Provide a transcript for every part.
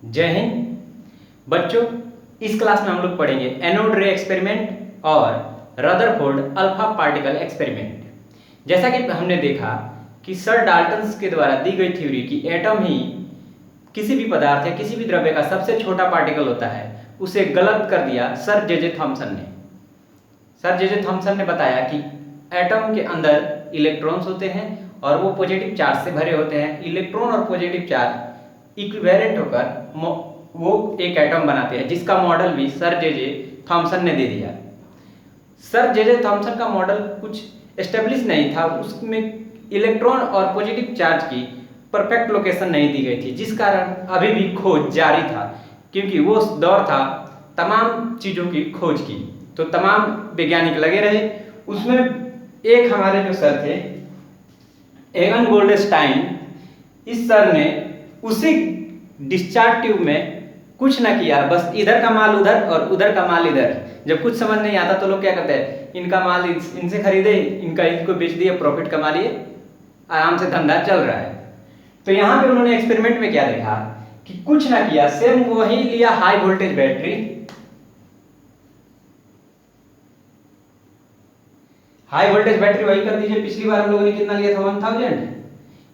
जय हिंद बच्चों। इस क्लास में हम लोग पढ़ेंगे एनोड रे एक्सपेरिमेंट और रदरफोर्ड अल्फा पार्टिकल एक्सपेरिमेंट। जैसा कि हमने देखा कि सर डाल्टन्स के द्वारा दी गई थ्योरी कि एटम ही किसी भी पदार्थ या किसी भी द्रव्य का सबसे छोटा पार्टिकल होता है, उसे गलत कर दिया सर जे थॉमसन ने। सर जे थॉमसन ने बताया कि एटम के अंदर इलेक्ट्रॉन्स होते हैं और वो पॉजिटिव चार्ज से भरे होते हैं। इलेक्ट्रॉन और पॉजिटिव चार्ज इक्विवेलेंट होकर वो एक एटम बनाते हैं, जिसका मॉडल भी सर जे थॉमसन ने दे दिया। सर जे थॉमसन का मॉडल कुछ एस्टेब्लिश नहीं था, उसमें इलेक्ट्रॉन और पॉजिटिव चार्ज की परफेक्ट लोकेशन नहीं दी गई थी, जिस कारण अभी भी खोज जारी था, क्योंकि वो दौर था तमाम चीज़ों की खोज की। तो तमाम वैज्ञानिक लगे रहे। उसमें एक हमारे जो सर थे एगन गोल्डस्टाइन, इस सर ने उसी डिस्चार्ज ट्यूब में कुछ ना किया, बस इधर का माल उधर और उधर का माल इधर। जब कुछ समझ नहीं आता तो लोग क्या करते हैं, इनका माल इनसे खरीदे, इनको बेच दिए, प्रॉफिट कमा लिए, आराम से धंधा चल रहा है। तो यहाँ पे उन्होंने एक्सपेरिमेंट में क्या देखा कि कुछ ना किया, सेम वही लिया high voltage battery. High voltage battery वही कर दीजिए, पिछली बार हम लोगों ने कितना लिया था 1000,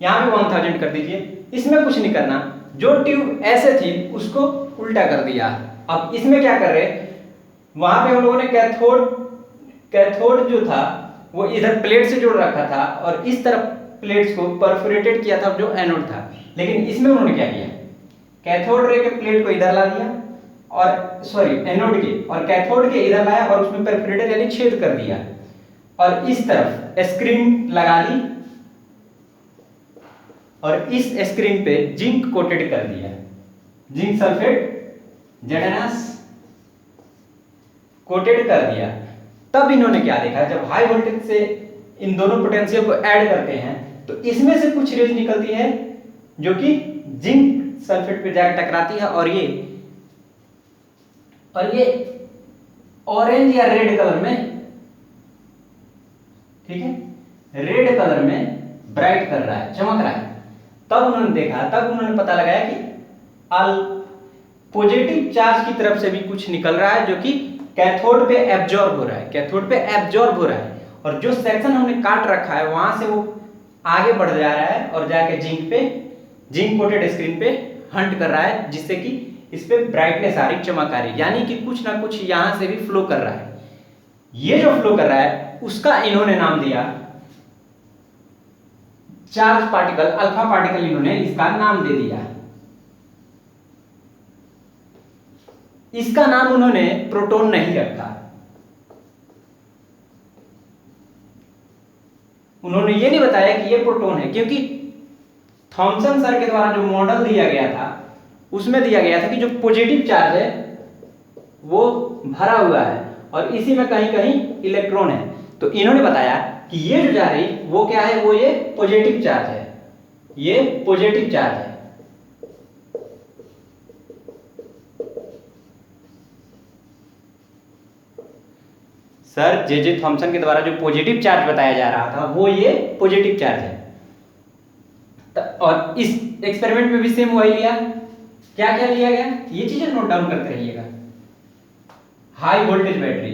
यहाँ पे 1000 कर दीजिए। इसमें कुछ नहीं करना, जो ट्यूब ऐसे थी उसको उल्टा कर दिया। अब इसमें क्या कर रहे, वहां पे हम लोगों ने कैथोड जो था वो इधर प्लेट से जोड़ रखा था और इस तरफ प्लेट्स को परफोरेटेड किया था जो एनोड था। लेकिन इसमें उन्होंने क्या किया, कैथोड रे के प्लेट को इधर ला दिया और सॉरी एनोड के, और कैथोड के इधर लाया और उसमें परफोरेटेड यानी छेद कर दिया और इस तरफ स्क्रीन लगा दी और इस स्क्रीन पे जिंक कोटेड कर दिया, जिंक सल्फेट ZnS कोटेड कर दिया। तब इन्होंने क्या देखा, जब हाई वोल्टेज से इन दोनों पोटेंशियल को ऐड करते हैं तो इसमें से कुछ रेज निकलती है जो कि जिंक सल्फेट पे जाकर टकराती है और ये ऑरेंज या रेड कलर में, ठीक है, रेड कलर में ब्राइट कर रहा है, चमक रहा है। तब उन्होंने देखा, तब उन्होंने पता लगाया कि पॉजिटिव चार्ज की तरफ से भी कुछ निकल रहा है जो कि कैथोड पे एब्जॉर्ब हो रहा है, कैथोड पे एब्जॉर्ब हो रहा है, और जो सेक्शन हमने काट रखा है वहां से वो आगे बढ़ जा रहा है और जाके जिंक कोटेड स्क्रीन पे हंट कर रहा है, जिससे कि इस पे ब्राइटनेस आ रही, चमक आ रही, यानी कि कुछ ना कुछ यहां से भी फ्लो कर रहा है। ये जो फ्लो कर रहा है उसका इन्होंने नाम दिया चार्ज पार्टिकल, अल्फा पार्टिकल, इन्होंने इसका नाम दे दिया। इसका नाम उन्होंने प्रोटॉन नहीं रखा। उन्होंने ये नहीं बताया कि ये प्रोटॉन है, क्योंकि थॉमसन सर के द्वारा जो मॉडल दिया गया था उसमें दिया गया था कि जो पॉजिटिव चार्ज है वो भरा हुआ है और इसी में कहीं कहीं इलेक्ट्रॉन है। तो इन्होंने बताया कि ये जो जा रही वो क्या है, वो ये पॉजिटिव चार्ज है, ये पॉजिटिव चार्ज है। सर जे थॉमसन के द्वारा जो पॉजिटिव चार्ज बताया जा रहा था वो ये पॉजिटिव चार्ज है। और इस एक्सपेरिमेंट में भी सेम वही लिया। क्या क्या लिया गया, ये चीजें नोट डाउन करते रहिएगा। High voltage battery,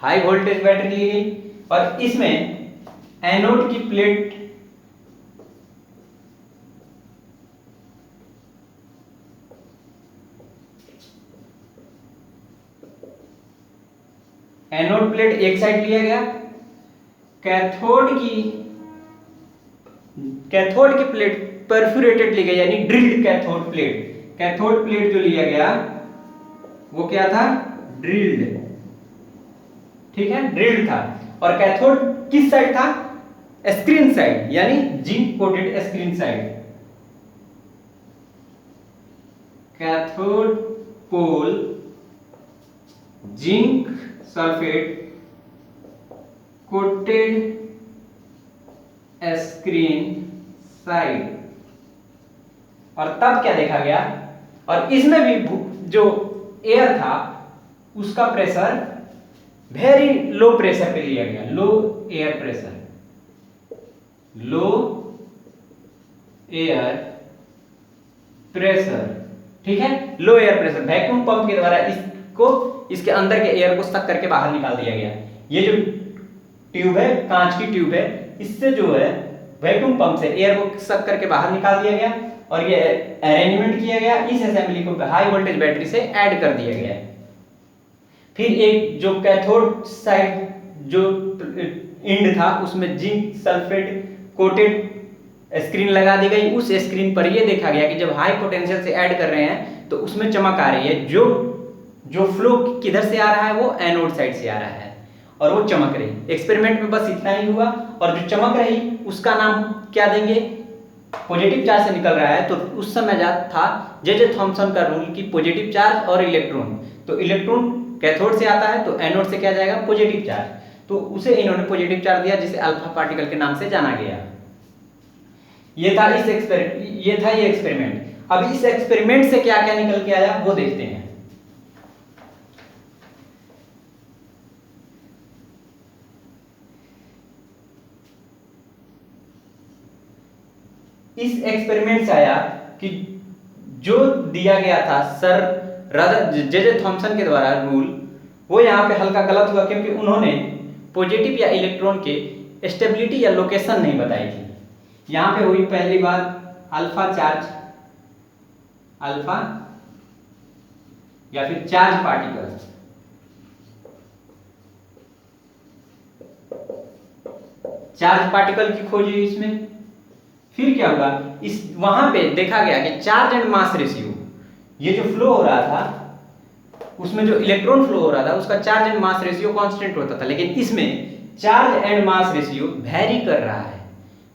high voltage battery ली गई और इसमें एनोड की प्लेट, एनोड प्लेट एक साइड लिया गया, कैथोड की प्लेट परफोरेटेड ली गई, यानी drilled cathode plate. Cathode plate जो लिया गया वो क्या था, ड्रिल्ड, ठीक है, ड्रिल्ड था। और कैथोड किस साइड था, स्क्रीन साइड, यानी zinc coated screen side. Cathode pole zinc sulphate coated screen side. और तब क्या देखा गया, और इसमें भी जो एयर था उसका प्रेशर वेरी लो प्रेशर पे लिया गया, लो एयर प्रेशर, लो एयर प्रेशर, ठीक है। लो एयर प्रेशर वैक्यूम पंप के द्वारा इसको, इसके अंदर के एयर को सक करके बाहर निकाल दिया गया। ये जो ट्यूब है, कांच की ट्यूब है, इससे जो है वैक्यूम पंप से एयर को सक करके बाहर निकाल दिया गया और ये अरेंजमेंट किया गया। इस असेंबली को हाई वोल्टेज बैटरी से ऐड कर दिया गया। फिर एक जो कैथोड साइड जो एंड था उसमें जिंक सल्फेट कोटेड स्क्रीन लगा दी गई। उस स्क्रीन पर यह देखा गया कि जब हाई पोटेंशियल से ऐड कर रहे हैं तो उसमें चमक आ रही है। जो फ्लो किधर से आ रहा है, वो एनोड साइड से आ रहा है और वो चमक रही। एक्सपेरिमेंट में बस इतना ही हुआ और जो चमक रही उसका नाम क्या देंगे, पॉजिटिव चार्ज से निकल रहा है तो उस समय याद था जे थॉमसन का रूल कि पॉजिटिव चार्ज और इलेक्ट्रॉन, तो इलेक्ट्रॉन कैथोड से आता है तो एनोड से क्या जाएगा, पॉजिटिव चार्ज, तो उसे इन्होंने पॉजिटिव चार्ज दिया जिसे अल्फा पार्टिकल के नाम से जाना गया। ये था ये एक्सपेरिमेंट। अब इस एक्सपेरिमेंट से क्या क्या निकल के आया वो देखते हैं। इस एक्सपेरिमेंट से आया कि जो दिया गया था सर जे थॉमसन के द्वारा रूल, वो यहाँ पे हल्का गलत हुआ क्योंकि उन्होंने पॉजिटिव या इलेक्ट्रॉन के स्टेबिलिटी या लोकेशन नहीं बताई थी। यहाँ पे हुई पहली बात अल्फा चार्ज, अल्फा या फिर चार्ज पार्टिकल, चार्ज पार्टिकल की खोज हुई इसमें। फिर क्या हुआ, इस वहां पे देखा गया कि चार्ज एंड मास रेशियो, ये जो फ्लो हो रहा था उसमें जो इलेक्ट्रॉन फ्लो हो रहा था उसका charge and mass ratio constant होता था, लेकिन इसमें charge and mass ratio very कर रहा है,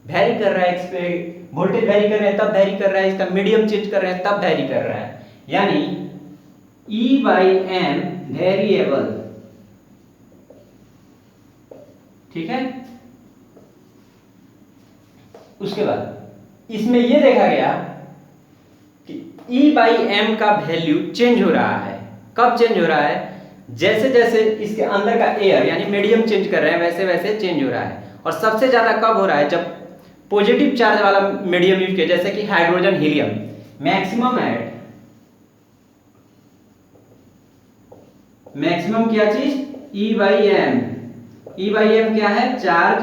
वेरी कर रहा है। इस पे वोल्टेज वेरी कर रहे हैं तब वेरी कर रहा है, इसका मीडियम चेंज कर रहे हैं तब वेरी कर रहा है, यानी E बाई एम वेरिएबल, ठीक है। उसके बाद इसमें यह देखा गया कि E बाई एम का वैल्यू चेंज हो रहा है। कब चेंज हो रहा है, जैसे जैसे इसके अंदर का एयर यानी मीडियम चेंज कर रहे हैं वैसे वैसे चेंज हो रहा है। और सबसे ज्यादा कब हो रहा है, जब पॉजिटिव चार्ज वाला मीडियम यूज किया, जैसे कि हाइड्रोजन हीलियम। मैक्सिमम क्या चीज, E by M. E by M क्या है, चार्ज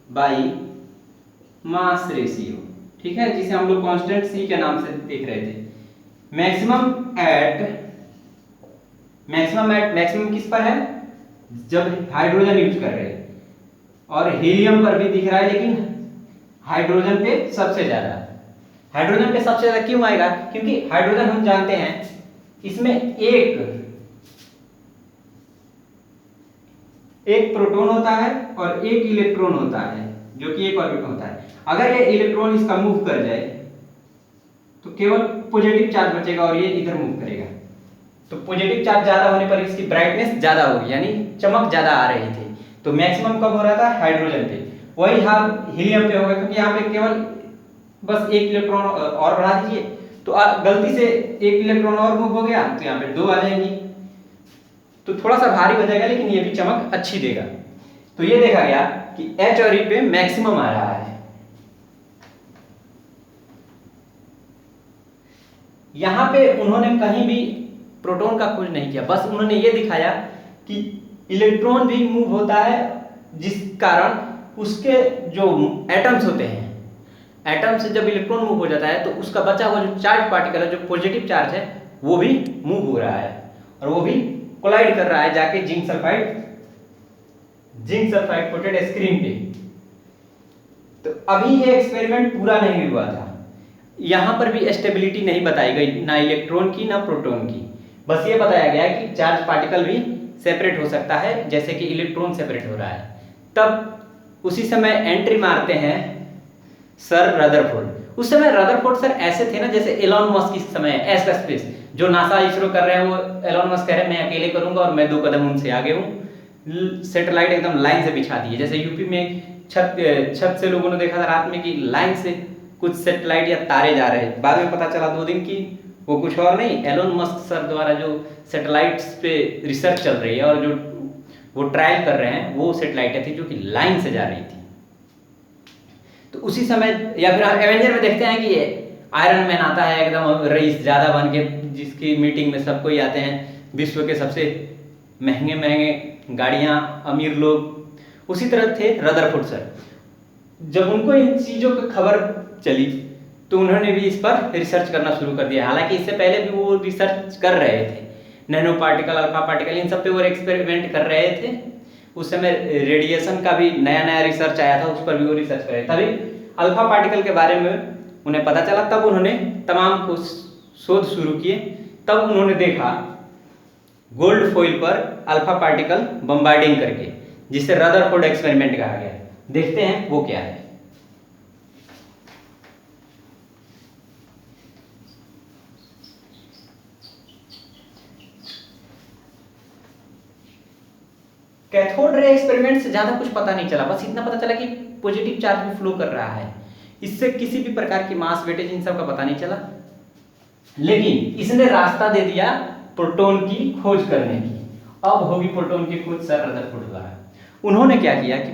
बाई मास रेशियो, ठीक है, जिसे हम लोग कांस्टेंट C के नाम से देख रहे थे। मैक्सिमम किस पर है, जब हाइड्रोजन यूज कर रहे हैं, और हीलियम पर भी दिख रहा है, लेकिन हाइड्रोजन पे सबसे ज्यादा। हाइड्रोजन पे सबसे ज्यादा क्यों आएगा, क्योंकि हाइड्रोजन हम जानते हैं इसमें एक प्रोटॉन होता है और एक इलेक्ट्रॉन होता है, जो कि एक ऑर्बिटल होता है। अगर ये इलेक्ट्रॉन इसका मूव कर जाए तो केवल पॉजिटिव चार्ज बचेगा और ये इधर मूव करेगा। तो पॉजिटिव चार्ज ज्यादा होने पर इसकी ब्राइटनेस ज्यादा होगी, यानी चमक ज्यादा आ रही थी। तो मैक्सिमम कब हो रहा था, हाइड्रोजन पे। वही हाल हीलियम पे होगा, क्योंकि यहाँ पे केवल बस एक इलेक्ट्रॉन और बढ़ा दीजिए तो गलती से एक इलेक्ट्रॉन और मूव हो गया तो यहाँ पे 2 आ जाएंगी, तो थोड़ा सा भारी हो जाएगा, लेकिन ये भी चमक अच्छी देगा। तो ये देखा गया कि H और E पे मैक्सिमम आ रहा है। यहां पे उन्होंने कहीं भी प्रोटॉन का खोज नहीं किया, बस उन्होंने ये दिखाया कि इलेक्ट्रॉन भी मूव होता है, जिस कारण उसके जो एटम्स होते हैं, एटम से जब इलेक्ट्रॉन मूव हो जाता है तो उसका बचा हुआ जो चार्ज पार्टिकल है, जो पॉजिटिव चार्ज है, वो भी मूव हो रहा है और वो भी कोलाइड कर रहा है जाके जिंक सल्फाइड कोटेड स्क्रीन पे। तो अभी ये एक्सपेरिमेंट पूरा नहीं हुआ था, यहां पर भी स्टेबिलिटी नहीं बताई गई, ना इलेक्ट्रॉन की ना प्रोटॉन की। बस ये बताया गया कि चार्ज पार्टिकल भी सेपरेट हो सकता है जैसे कि इलेक्ट्रॉन सेपरेट हो रहा है। तब उसी समय एंट्री मारते हैं सर रदरफोर्ड। उस समय रदरफोर्ड सर ऐसे थे ना जैसे एलन मस्क इस समय एस स्पेस जो नासा इसरो कर रहे हैं, वो एलन मस्क कह रहे हैं मैं अकेले करूंगा और मैं 2 कदम उनसे आगे हूँ। सैटेलाइट एकदम लाइन से बिछा दिए, जैसे यूपी में छत से लोगों ने देखा था रात में कि लाइन से कुछ सैटेलाइट या तारे जा रहे हैं। बाद में पता चला 2 दिन की वो कुछ और नहीं, एलोन मस्क सर द्वारा जो सैटेलाइट्स पे रिसर्च चल रही है और जो वो ट्रायल कर रहे हैं, वो सैटेलाइटें थी जो कि लाइन से जा रही थी। तो उसी समय, या फिर एवेंजर में देखते हैं कि आयरन मैन आता है एकदम रईस ज़्यादा बन के, जिसकी मीटिंग में सब कोई आते हैं, विश्व के सबसे महंगे महंगे गाड़ियाँ, अमीर लोग। उसी तरह थे रदरफोर्ड सर। जब उनको इन चीज़ों की खबर चली तो उन्होंने भी इस पर रिसर्च करना शुरू कर दिया। हालांकि इससे पहले भी वो रिसर्च कर रहे थे, नैनो पार्टिकल, अल्फा पार्टिकल, इन सब पे वो एक्सपेरिमेंट कर रहे थे। उस समय रेडिएशन का भी नया नया रिसर्च आया था, उस पर भी वो रिसर्च कर रहे थे। तभी अल्फा पार्टिकल के बारे में उन्हें पता चला, तब उन्होंने तमाम कुछ शोध शुरू किए। तब उन्होंने देखा गोल्ड फॉइल पर अल्फा पार्टिकल बम्बार्डिंग करके, जिसे रदरफोर्ड एक्सपेरिमेंट कहा गया। देखते हैं वो क्या है। कैथोड रे एक्सपेरिमेंट से ज्यादा कुछ पता नहीं चला, बस इतना पता चला कि पॉजिटिव चार्ज भी फ्लो कर रहा है। इससे किसी भी प्रकार की मास, वेटेज, इन सब का पता नहीं चला। लेकिन इसने रास्ता दे दिया प्रोटॉन की खोज करने की। अब होगी प्रोटॉन की खोज सर रदरफोर्ड द्वारा। उन्होंने क्या किया कि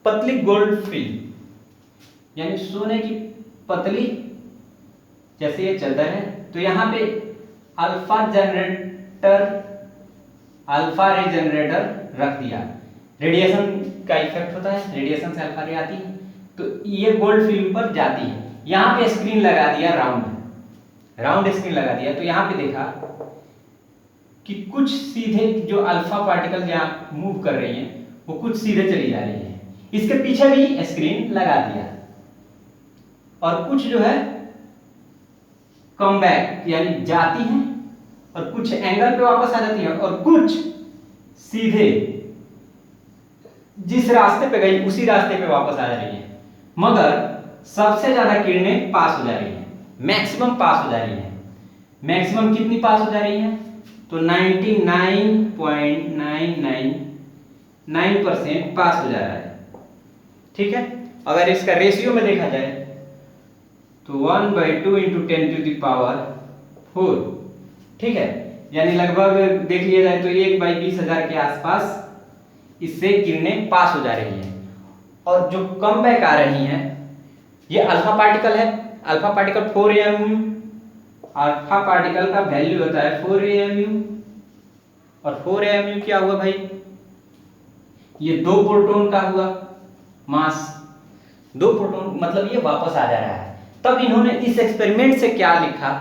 पतली गोल्ड फिल्म, यानी सोने की पतली, जैसे ये चादर है, तो यहाँ पे अल्फा रे जनरेटर रख दिया। रेडिएशन का इफेक्ट होता है, रेडिएशन से अल्फा रे आती है, तो ये गोल्ड फिल्म पर जाती है। यहाँ पे स्क्रीन लगा दिया, राउंड स्क्रीन लगा दिया। तो यहाँ पे देखा कि कुछ सीधे जो अल्फा पार्टिकल जहाँ मूव कर रही हैं, वो कुछ सीधे चली जा रही है। इसके पीछे भी स्क्रीन लगा दिया, और कुछ जो है कम बैक, यानी जाती हैं, और कुछ एंगल पे वापस आ जाती है, और कुछ सीधे जिस रास्ते पे गई उसी रास्ते पे वापस आ रही है। मगर सबसे ज्यादा किरणें पास हो जा रही हैं, मैक्सिमम पास हो जा रही हैं। मैक्सिमम कितनी पास हो जा रही है? तो 99.999% पास हो जा रहा है। ठीक है, अगर इसका रेशियो में देखा जाए तो 1/2 × 10⁴। ठीक है, यानी लगभग देख लिया जाए तो 1/20,000 के आसपास इससे किरणें पास हो जा रही हैं। और जो कम बैक आ रही हैं, ये अल्फा पार्टिकल है। Alpha particle 4 AMU, alpha particle का वैल्यू होता है 4 AMU। और 4 AMU क्या हुआ भाई? ये 2 प्रोटॉन का हुआ मास। 2 प्रोटॉन मतलब ये वापस आ जा रहा है। तब इन्होंने इस एक्सपेरिमेंट से क्या लिखा,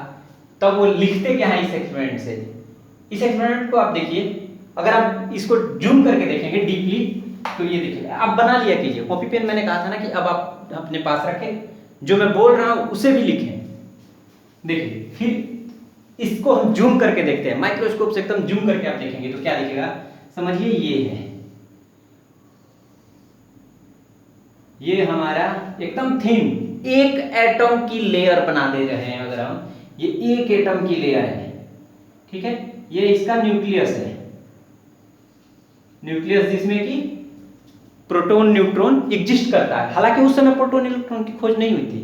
तब वो लिखते क्या है इस एक्सपेरिमेंट से। इस एक्सपेरिमेंट को आप देखिए, अगर आप इसको जूम करके देखेंगे डीपली, तो ये देखिए, आप बना लिया कीजिए। कॉपी पेन मैंने कहा था ना कि अब आप अपने पास रखें, जो मैं बोल रहा हूं उसे भी लिखें। देखिए, फिर इसको हम जूम करके देखते हैं, माइक्रोस्कोप से एकदम जूम करके आप देखेंगे तो क्या दिखेगा, समझिए ये है, ये हमारा एकदम थिन एक एटम की लेयर बना दे रहे हैं। अगर हम, ये एक एटम की लेयर है, ठीक है, ये इसका न्यूक्लियस है। न्यूक्लियस जिसमें कि प्रोटॉन न्यूट्रॉन एग्जिस्ट करता है। हालांकि उस समय प्रोटॉन इलेक्ट्रॉन की खोज नहीं हुई थी।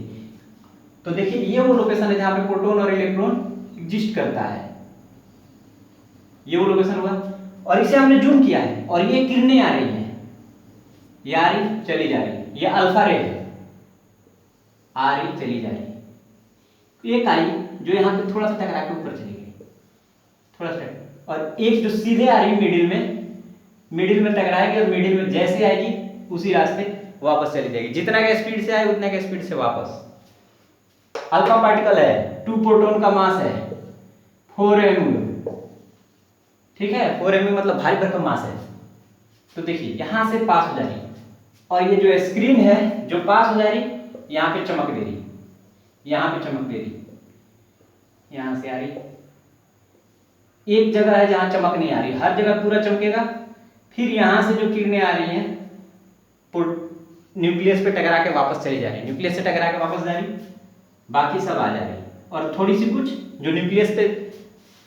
तो देखिए, ये वो लोकेशन है जहां पे प्रोटॉन और इलेक्ट्रॉन एग्जिस्ट करता है। ये वो लोकेशन हुआ, और इसे हमने जूम किया है, और ये किरणें आ रही हैं, ये आ रही चली जा रही, ये अल्फा रे है, आ रही चली जा रही। एक आई जो यहाँ पे थोड़ा सा टकरा के ऊपर चली गई, थोड़ा सा, और एक जो सीधे आ रही मिडिल में टकराएगी, और मिडिल में जैसे आएगी उसी रास्ते वापस चली जाएगी। जितना के स्पीड से आए उतना के स्पीड से वापस। अल्फा पार्टिकल है, 2 प्रोटॉन का मास है 4 MU। ठीक है, 4 MU मतलब भारी भरकम मास है। तो देखिए, यहां से पास हो जा रही, और ये जो स्क्रीन है जो पास हो जा रही, यहाँ पे चमक दे रही, यहाँ पे चमक दे रही, यहां से आ रही। एक जगह है जहां चमक नहीं आ रही, हर जगह पूरा चमकेगा। फिर यहां से जो किरणें आ रही हैं न्यूक्लियस पे टकरा के वापस चली जा रही, न्यूक्लियस से टकरा के वापस जा रही, बाकी सब आ जा रही, और थोड़ी सी कुछ जो न्यूक्लियस पे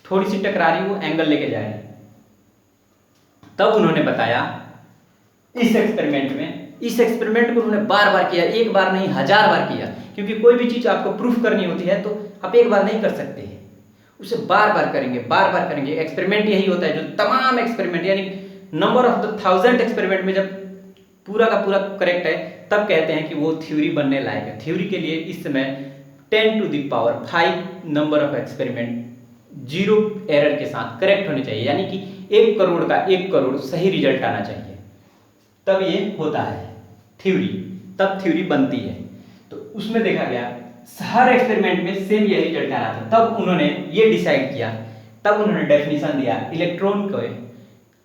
थोड़ी सी टकरा रही वो एंगल लेके जा रही। तब उन्होंने बताया इस एक्सपेरिमेंट को उन्होंने बार बार किया, एक बार नहीं 1000 बार किया, क्योंकि कोई भी चीज आपको प्रूफ करनी होती है तो आप एक बार नहीं कर सकते हैं, उसे बार बार करेंगे, बार बार करेंगे। एक्सपेरिमेंट यही होता है, जो तमाम एक्सपेरिमेंट यानी नंबर ऑफ द 1000 एक्सपेरिमेंट में जब पूरा का पूरा करेक्ट है तब कहते हैं कि वो थ्योरी बनने लायक है। थ्योरी के लिए इस समय 10⁵ नंबर ऑफ एक्सपेरिमेंट 0 एरर के साथ करेक्ट होने चाहिए, यानी कि 1 करोड़ का 1 करोड़ सही रिजल्ट आना चाहिए, तब ये होता है थ्योरी, तब थ्योरी बनती है। तो उसमें देखा गया हर एक्सपेरिमेंट में सेम यही रिजल्ट आ रहा था, तब उन्होंने ये डिसाइड किया, तब उन्होंने डेफिनेशन दिया इलेक्ट्रॉन को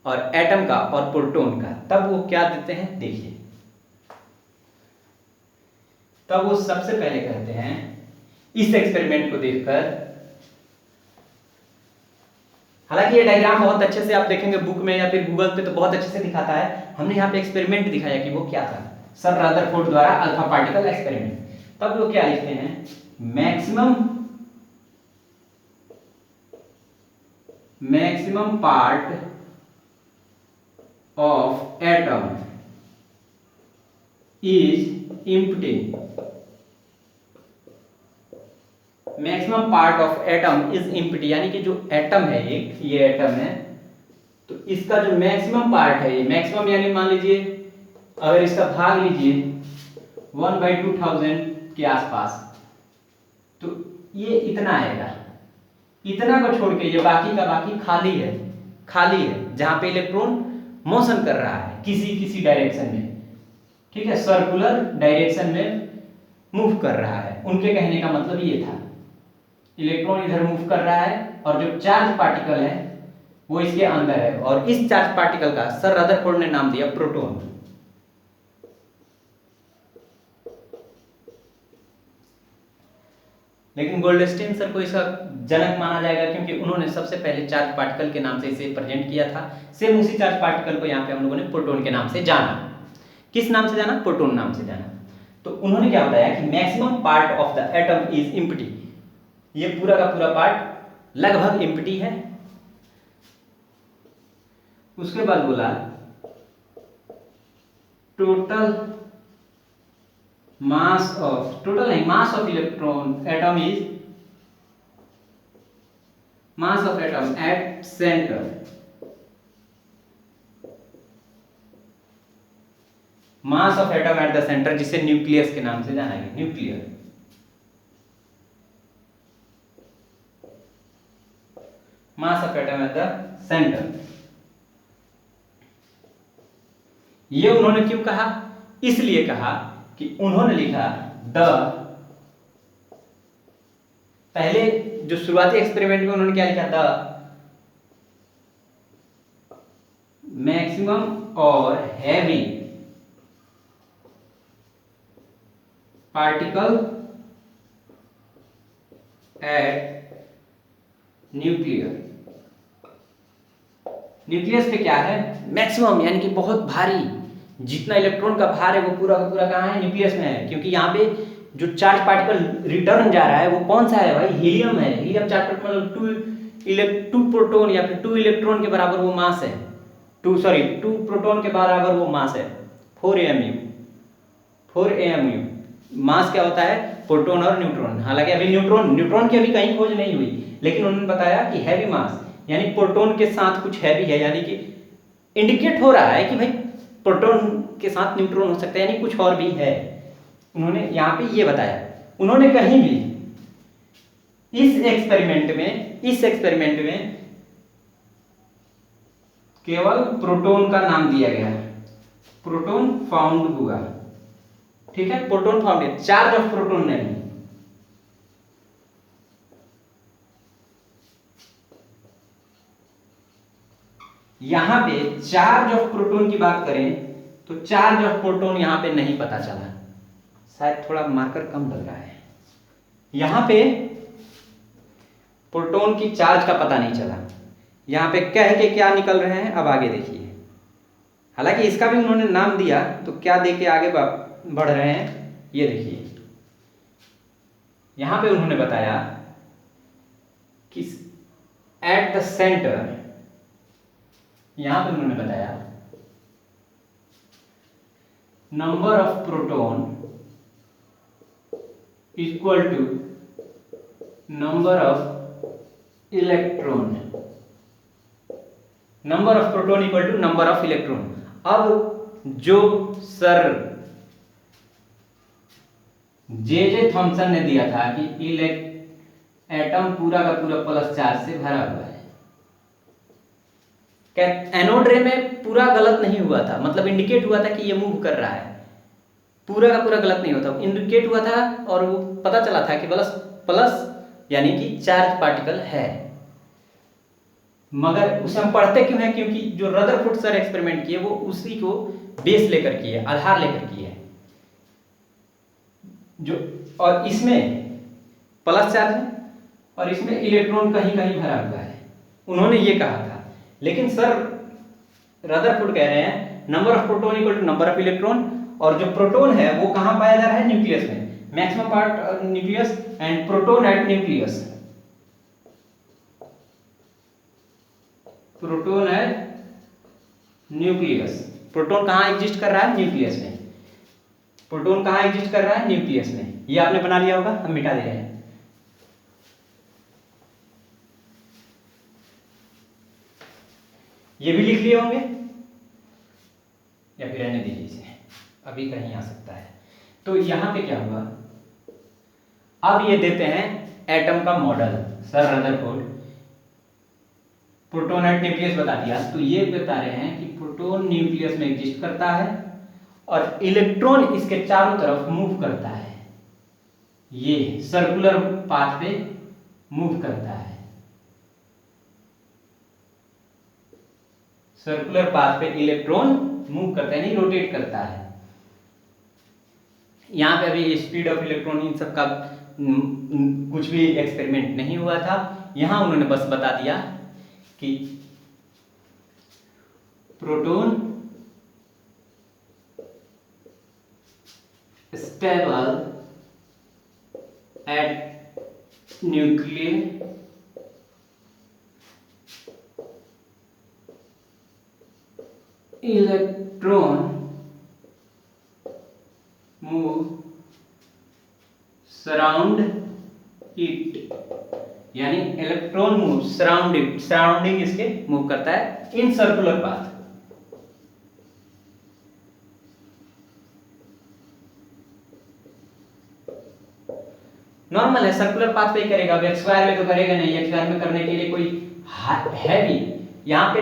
और एटम का और प्रोटॉन का। तब वो क्या देते हैं देखिए, तब वो सबसे पहले कहते हैं इस एक्सपेरिमेंट को देखकर, हालांकि ये डायग्राम बहुत अच्छे से आप देखेंगे बुक में या फिर गूगल पे तो बहुत अच्छे से दिखाता है, हमने यहाँ पे एक्सपेरिमेंट दिखाया कि वो क्या था, सर रदरफोर्ड द्वारा अल्फा पार्टिकल एक्सपेरिमेंट। तब वो क्या लिखते हैं, maximum part of atom is empty. Maximum part of atom is empty, यानी कि जो एटम है, एक ये एटम है, तो इसका जो मैक्सिमम पार्ट है, ये मैक्सिमम यानी मान लीजिए अगर इसका भाग लीजिए 1/2000 के आसपास, तो ये इतना आएगा। इतना को छोड़ के ये बाकी का बाकी खाली है, खाली है, जहां पे इलेक्ट्रॉन मोशन कर रहा है किसी किसी डायरेक्शन में, ठीक है, सर्कुलर डायरेक्शन में मूव कर रहा है। उनके कहने का मतलब ये था, इलेक्ट्रॉन इधर मूव कर रहा है और जो चार्ज पार्टिकल है वो इसके अंदर है, और इस चार्ज पार्टिकल का सर रदरफोर्ड ने नाम दिया प्रोटॉन। लेकिन गोल्डस्टीन सर को इसका जनक माना जाएगा, क्योंकि उन्होंने सबसे पहले चार्ज पार्टिकल के नाम से इसे प्रेजेंट किया था। सेम उसी चार्ज पार्टिकल को यहाँ पे हम लोगों ने प्रोटॉन के नाम से जाना। किस नाम से जाना, प्रोटॉन नाम से जाना। तो उन्होंने क्या बताया कि maximum part of the atom is empty, ये पूरा का पूरा पार्ट लगभग एम्प्टी है। उसके बाद बोला टोटल मास ऑफ, टोटल नहीं, mass of electron atom is, mass of atom at centre, mass of atom at the centre, जिसे न्यूक्लियस के नाम से जाना गया, nuclear. Mass of atom at the centre, ये उन्होंने क्यों कहा, इसलिए कहा कि उन्होंने लिखा द, पहले जो शुरुआती एक्सपेरिमेंट में उन्होंने क्या लिखा, द मैक्सिमम और heavy particle at nuclear. Nucleus पे क्या है, मैक्सिमम यानी कि बहुत भारी, जितना इलेक्ट्रॉन का भार है वो पूरा का पूरा कहाँ है, न्यूक्लियस में है। क्योंकि यहाँ पे जो चार्ज पार्टिकल रिटर्न जा रहा है वो कौन सा है भाई, हीलियम है। हीलियम चार्ज पार्टिकल मतलब 2 प्रोटॉन या फिर 2 इलेक्ट्रॉन के बराबर वो मास है, 2 प्रोटॉन के बराबर वो मास है, 4 AMU। मास क्या होता है, प्रोटॉन और न्यूट्रॉन। हालांकि अभी न्यूट्रॉन की अभी कहीं खोज नहीं हुई, लेकिन उन्होंने बताया कि हैवी मास यानी प्रोटॉन के साथ कुछ हैवी है, यानी कि इंडिकेट हो रहा है कि भाई प्रोटॉन के साथ न्यूट्रॉन हो सकता है, यानी कुछ और भी है। उन्होंने यहाँ पे ये बताया। उन्होंने कहीं भी इस एक्सपेरिमेंट में केवल प्रोटॉन का नाम दिया गया, प्रोटॉन फाउंड हुआ, ठीक है, proton found, charge of proton नहीं। यहां पे चार्ज ऑफ प्रोटॉन की बात करें तो चार्ज ऑफ प्रोटॉन यहां पे नहीं पता चला, शायद थोड़ा मार्कर कम लग रहा है। यहां पे प्रोटॉन की चार्ज का पता नहीं चला। यहां पे कह के क्या निकल रहे हैं, अब आगे देखिए। हालांकि इसका भी उन्होंने नाम दिया, तो क्या दे के आगे बढ़ रहे हैं ये देखिए। यहां पे उन्होंने बताया कि एट द सेंटर, यहां पे उन्होंने बताया number of proton equal to number of electron, number of proton equal to number of electron. अब जो सर जे थॉमसन ने दिया था कि एटम पूरा का पूरा प्लस चार्ज से भरा हुआ है, एनोड रे में पूरा गलत नहीं हुआ था, मतलब इंडिकेट हुआ था कि ये मूव कर रहा है, पूरा का पूरा गलत नहीं होता, इंडिकेट हुआ था और वो पता चला था कि प्लस प्लस यानी कि चार्ज पार्टिकल है। मगर उसे हम पढ़ते क्यों हैं? क्योंकि जो रदरफोर्ड सर एक्सपेरिमेंट किए वो उसी को बेस लेकर किए, आधार लेकर किए जो, और इसमें प्लस चार्ज है और इसमें इलेक्ट्रॉन कहीं कहीं भरा हुआ है, उन्होंने ये कहा था। लेकिन सर रदरफोर्ड कह रहे हैं number of proton equal to number of electron, और जो प्रोटॉन है वो कहां पाया जा रहा है? न्यूक्लियस में, maximum part nucleus and proton at nucleus, proton at nucleus. Proton कहां एग्जिस्ट कर रहा है? न्यूक्लियस में। प्रोटॉन कहां एग्जिस्ट कर रहा है? न्यूक्लियस में। ये आपने बना लिया होगा, हम मिटा दे रहे हैं। ये भी लिख लिए होंगे या फिर रहने दीजिए इसे, अभी कहीं आ सकता है। तो यहां पे क्या हुआ, अब ये देते हैं एटम का model, sir Rutherford proton at nucleus बता दिया, तो ये बता रहे हैं कि प्रोटॉन न्यूक्लियस में एग्जिस्ट करता है और इलेक्ट्रॉन इसके चारों तरफ मूव करता है, ये सर्कुलर पाथ पे मूव करता है, सर्कुलर पाथ पे इलेक्ट्रॉन मूव करता है, नहीं रोटेट करता है। यहां पे अभी स्पीड ऑफ इलेक्ट्रॉन इन सब का कुछ भी एक्सपेरिमेंट नहीं हुआ था, यहां उन्होंने बस बता दिया कि proton stable at nuclear electron move surround it, यानी electron move surround it, surrounding इसके मूव करता है इन सर्कुलर पाथ। नॉर्मल है, सर्कुलर पाथ पे ही करेगा, अब एक्स स्क्वायर में तो करेगा नहीं, एक्स स्क्वायर में करने के लिए कोई हैवी, यहाँ पे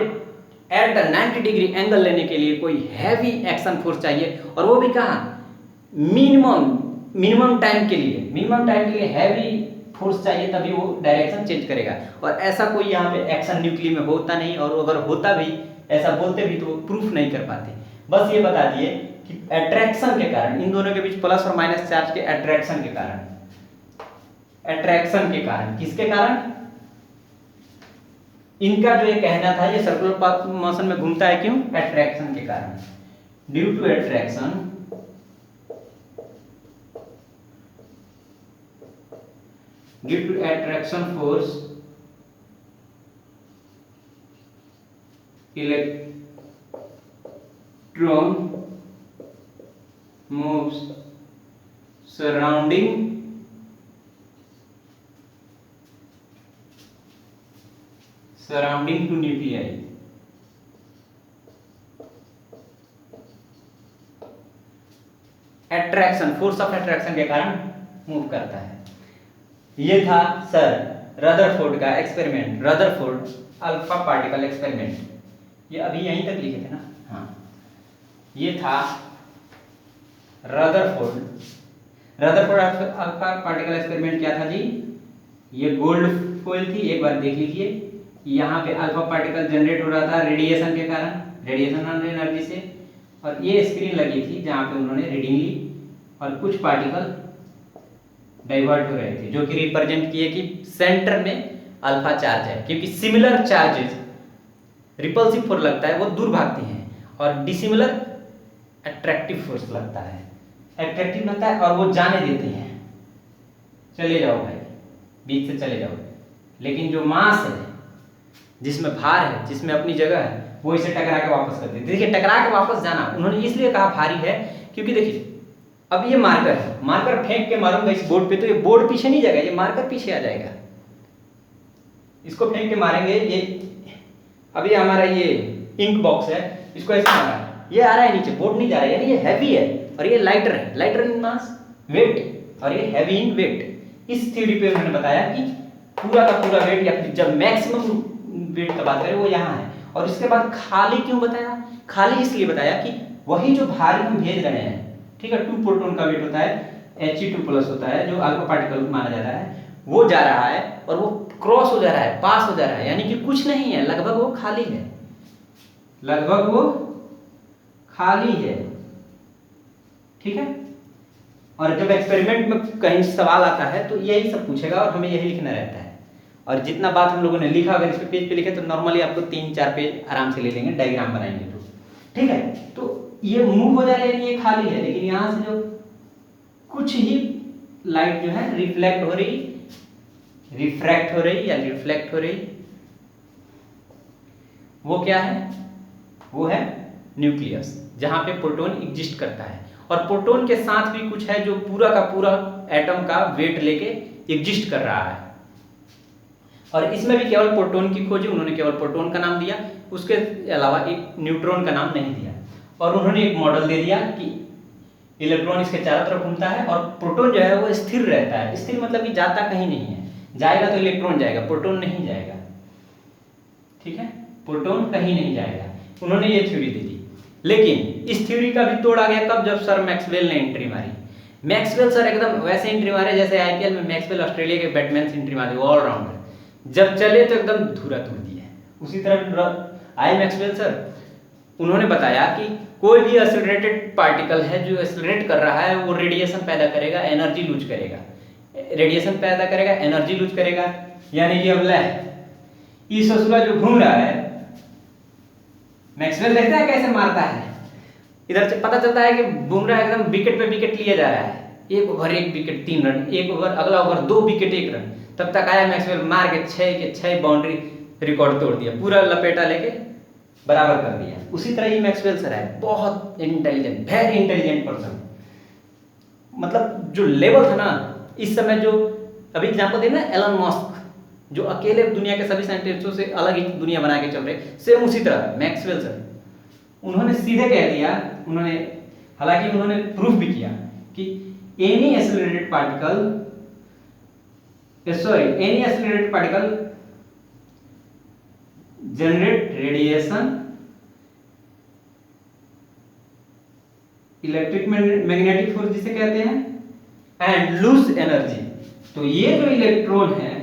एट द 90 डिग्री एंगल लेने के लिए कोई हैवी एक्शन फोर्स चाहिए, और वो भी कहाँ? मिनिमम टाइम के लिए हैवी फोर्स चाहिए, तभी वो डायरेक्शन चेंज करेगा। और ऐसा कोई यहाँ पे एक्शन न्यूक्लियर में होता नहीं, और अगर होता भी, ऐसा बोलते भी तो प्रूफ नहीं कर पाते। बस ये बता दिए कि अट्रैक्शन के कारण, इन दोनों के बीच प्लस और माइनस चार्ज के अट्रैक्शन के कारण, किसके कारण? इनका जो ये कहना था, ये सर्कुलर पाथ मोशन में घूमता है, क्यों? अट्रैक्शन के कारण, due to attraction force electron moves surrounding to nuclei. Attraction, force of attraction के कारण मूव करता है। ये था सर रदरफोर्ड का experiment, Rutherford alpha particle experiment. ये अभी यहीं तक लिखे थे ना? हाँ, ये था रदरफोर्ड अल्फा पार्टिकल एक्सपेरिमेंट। क्या था जी? ये गोल्ड फॉइल थी, एक बार देख लीजिए। यहाँ पे अल्फा पार्टिकल जनरेट हो रहा था रेडिएशन के कारण, रेडिएशन एनर्जी से, और ये स्क्रीन लगी थी जहाँ पे उन्होंने रीडिंग ली, और कुछ पार्टिकल डाइवर्ट हो रहे थे, जो कि रिप्रेजेंट किए कि सेंटर में अल्फा चार्ज है, क्योंकि सिमिलर चार्जेस रिपल्सिव फोर्स लगता है, वो दूर भागती हैं, और डिसिमिलर अट्रैक्टिव फोर्स लगता है, अट्रैक्टिव लगता है और वो जाने देते हैं, चले जाओ भाई, बीच से चले जाओ। लेकिन जो मास है, जिसमें भार है, जिसमें अपनी जगह है, वो इसे टकरा के वापस कर देते। देखिए, टकरा के वापस जाना उन्होंने इसलिए कहा भारी है, क्योंकि देखिए अब ये मार्कर है, मार्कर फेंक के मारूंगा इस बोर्ड पे, तो ये बोर्ड पीछे नहीं जाएगा, ये मार्कर पीछे आ जाएगा। इसको फेंक के मारेंगे, ये अभी हमारा ये इंक बॉक्स है, इसको ऐसे मारा, ये आ रहा है नीचे, बोर्ड नहीं जा रहा है, यानी ये हैवी है और ये लाइटर है, लाइटर इन मास वेट, और ये हैवी इन वेट। इस थ्योरी पे उन्होंने बताया कि पूरा का पूरा वेट, या फिर जब मैक्सिमम वेट का बात करें वो यहाँ है। और इसके बाद खाली क्यों बताया? खाली इसलिए बताया कि वही जो भार हम भेज रहे हैं, ठीक है, 2 प्रोटॉन का वेट होता है, He2+ होता है, जो अल्फा पार्टिकल माना जाता है, वो जा रहा है और वो क्रॉस हो जा रहा है, पास हो जा रहा है, यानी कि कुछ नहीं है, लगभग वो खाली है, लगभग वो खाली है, ठीक है। और जब एक्सपेरिमेंट में कहीं सवाल आता है तो यही सब पूछेगा और हमें यही लिखना रहता है। और जितना बात हम लोगों ने लिखा, अगर इस पे पेज पे लिखे तो नॉर्मली आपको 3-4 पेज आराम से ले लेंगे, डायग्राम बनाएंगे तो, ठीक है। तो ये मूव हो जा रहा है, ये खाली है, लेकिन यहाँ से जो कुछ ही लाइट जो है रिफ्लेक्ट हो रही, रिफ्रैक्ट हो रही या रिफ्लेक्ट हो रही, वो क्या है? वो है न्यूक्लियस, जहां पे प्रोटॉन एग्जिस्ट करता है। और प्रोटॉन के साथ भी कुछ है जो पूरा का पूरा एटम का वेट लेके एग्जिस्ट कर रहा है। और इसमें भी केवल प्रोटॉन की खोजी, उन्होंने केवल प्रोटॉन का नाम दिया, उसके अलावा एक न्यूट्रॉन का नाम नहीं दिया। और उन्होंने एक मॉडल दे दिया कि इलेक्ट्रॉन इसके चारों तरफ घूमता है और प्रोटॉन जो है वो स्थिर रहता है। स्थिर मतलब कि जाता कहीं नहीं है, जाएगा तो इलेक्ट्रॉन जाएगा, प्रोटॉन नहीं जाएगा, ठीक है, प्रोटॉन कहीं नहीं जाएगा। उन्होंने ये थ्योरी दी थी। लेकिन इस थ्योरी का भी तोड़ आ गया कब? जब सर मैक्सवेल ने एंट्री मारी। मैक्सवेल सर एकदम वैसे एंट्री मारे जैसे आईपीएल में मैक्सवेल ऑस्ट्रेलिया के बैट्समैन से एंट्री मारे, ऑलराउंडर। जब चले तो एकदम धूरा तोड़ दिया। उसी तरह आए मैक्सवेल सर, उन्होंने बताया कि कोई भी एक्सेलरेटेड पार्टिकल है जो एक्सेलरेट कर रहा है वो रेडिएशन पैदा करेगा, एनर्जी लूज करेगा, रेडिएशन पैदा करेगा, एनर्जी लूज करेगा। यानी कि अब इस ससुरा जो घूम रहा है, मैक्सवेल देखता है कैसे मारता है, इधर से पता चलता है कि बुमराह एकदम विकेट पे विकेट लिए जा रहा है, 1 ओवर 1 विकेट 3 रन, 1 ओवर अगला ओवर 2 विकेट 1 रन। तब तक आया मैक्सवेल, मार के 6 के 6 बाउंड्री रिकॉर्ड तोड़ दिया, पूरा लपेटा लेके बराबर कर दिया। उसी तरह ही मैक्सवेल सर है, बहुत इंटेलिजेंट, वेरी इंटेलिजेंट पर्सन। मतलब जो लेवल था ना इस समय, जो अभी एग्जांपल देना एलन मस्क, जो अकेले दुनिया के सभी साइंटिस्टों से अलग ही दुनिया बना के चल रहे, सेम उसी तरह मैक्सवेल सर, उन्होंने सीधे कह दिया, उन्होंने हालांकि उन्होंने प्रूफ भी किया कि any accelerated particle generate radiation, electric magnetic force जिसे कहते हैं, एंड लूज एनर्जी। तो ये जो इलेक्ट्रॉन है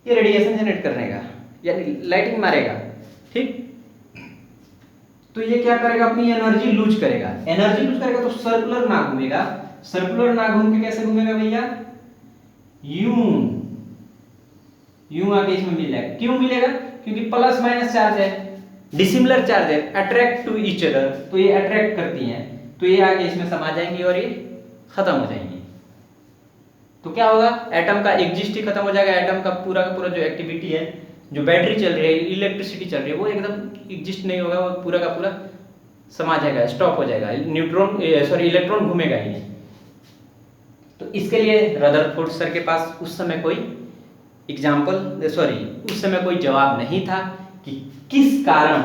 ये रेडिएशन जनरेट करने का, यानी लाइटिंग मारेगा, ठीक। तो ये क्या करेगा? अपनी एनर्जी लूज करेगा। एनर्जी लूज करेगा तो सर्कुलर ना घूमेगा। सर्कुलर ना घूम के कैसे घूमेगा भैया? यूं आके इसमें मिल जाएगा। क्यों मिलेगा? क्योंकि प्लस माइनस चार्ज है, डिसिमिलर चार्ज है, अट्रैक्ट टू ईच अदर, तो ये अट्रैक्ट करती हैं, तो ये आगे इसमें समा जाएंगी और ये खत्म हो जाएंगी। तो क्या होगा? एटम का एग्जिस्ट ही खत्म हो जाएगा। एटम का पूरा जो एक्टिविटी है, जो बैटरी चल रही है, इलेक्ट्रिसिटी चल रही है, वो एकदम एग्जिस्ट नहीं होगा, वो पूरा का पूरा समा जाएगा, स्टॉप हो जाएगा, इलेक्ट्रॉन घूमेगा ही नहीं। तो इसके लिए रदरफोर्ड सर के पास उस समय कोई उस समय कोई जवाब नहीं था कि किस कारण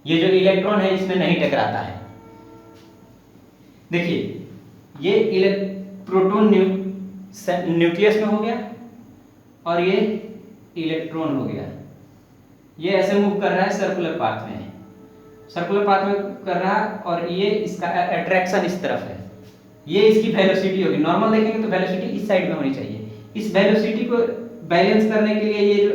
ये जो इलेक्ट्रॉन है इसमें नहीं टकराता है। देखिए, ये प्रोटॉन न्यूक्लियस में हो गया और ये इलेक्ट्रॉन हो गया, ये ऐसे मूव कर रहा है सर्कुलर पाथ में कर रहा है, और ये इसका अट्रैक्शन इस तरफ है, ये इसकी वेलोसिटी होगी। नॉर्मल देखेंगे तो वेलोसिटी इस साइड में होनी चाहिए। इस वेलोसिटी को बैलेंस करने के लिए ये जो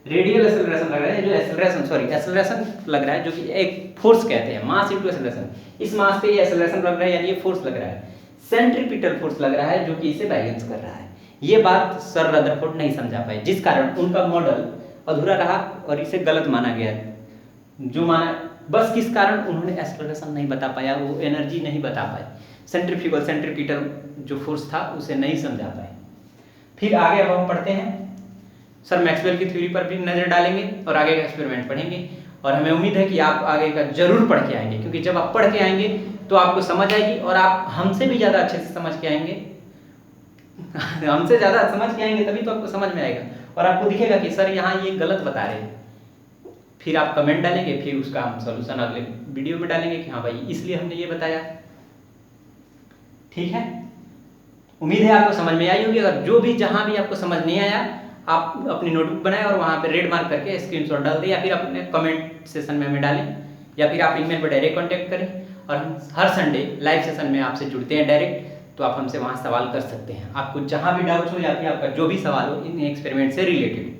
रेडियल एक्सेलरेशन लग रहा है, जो एक्सेलरेशन लग रहा है, जो कि एक फोर्स कहते हैं, मास इनटू एक्सेलरेशन। इस मास पे ये एक्सेलरेशन लग रहा है, यानी ये फोर्स लग रहा है, सेंट्रीपिटल फोर्स लग रहा है, जो कि इसे बैलेंस कर रहा है। ये बात सर रदरफोर्ड नहीं समझा पाए, जिस कारण उनका मॉडल अधूरा रहा और इसे गलत माना गया। जो माना, बस किस कारण उन्होंने एक्सेलरेशन नहीं बता पाया, वो एनर्जी नहीं बता पाए, सेंट्रीपिटल जो फोर्स था उसे नहीं समझा पाए। फिर आगे अब हम पढ़ते हैं, सर मैक्सवेल की थ्योरी पर भी नजर डालेंगे और आगे का एक्सपेरिमेंट पढ़ेंगे। और हमें उम्मीद है कि आप आगे का जरूर पढ़ के आएंगे, क्योंकि जब आप पढ़ के आएंगे तो आपको समझ आएगी और आप हमसे भी ज़्यादा अच्छे से समझ के आएंगे हमसे ज़्यादा समझ के आएंगे तभी तो आपको समझ में आएगा, और आपको दिखेगा कि सर यहाँ ये गलत बता रहे हैं। फिर आप कमेंट डालेंगे, फिर उसका हम सॉल्यूशन अगले वीडियो में डालेंगे कि हाँ भाई इसलिए हमने ये बताया। ठीक है, उम्मीद है आपको समझ में आई होगी। अगर जो भी जहाँ भी आपको समझ नहीं आया, आप अपनी नोटबुक बनाएं और वहाँ पे रेड मार्क करके स्क्रीनशॉट डाल दें, या फिर अपने कमेंट सेशन में हमें डालें, या फिर आप ईमेल पर डायरेक्ट कांटेक्ट करें। और हम हर संडे लाइव सेशन में आपसे जुड़ते हैं डायरेक्ट, तो आप हमसे वहाँ सवाल कर सकते हैं, आपको जहाँ भी डाउट्स हो या फिर आपका जो भी सवाल हो इन एक्सपेरिमेंट से रिलेटेड।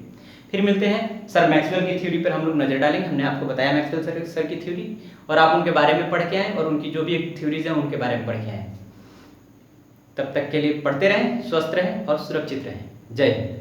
फिर मिलते हैं। सर मैक्सवेल की थ्योरी पर हम लोग नज़र डालेंगे। हमने आपको बताया मैक्सवेल सर की थ्योरी, और आप उनके बारे में पढ़ के आएँ और उनकी जो भी थ्योरीज हैं उनके बारे में पढ़ के आएँ। तब तक के लिए पढ़ते रहें, स्वस्थ रहें और सुरक्षित रहें। जय हिंद।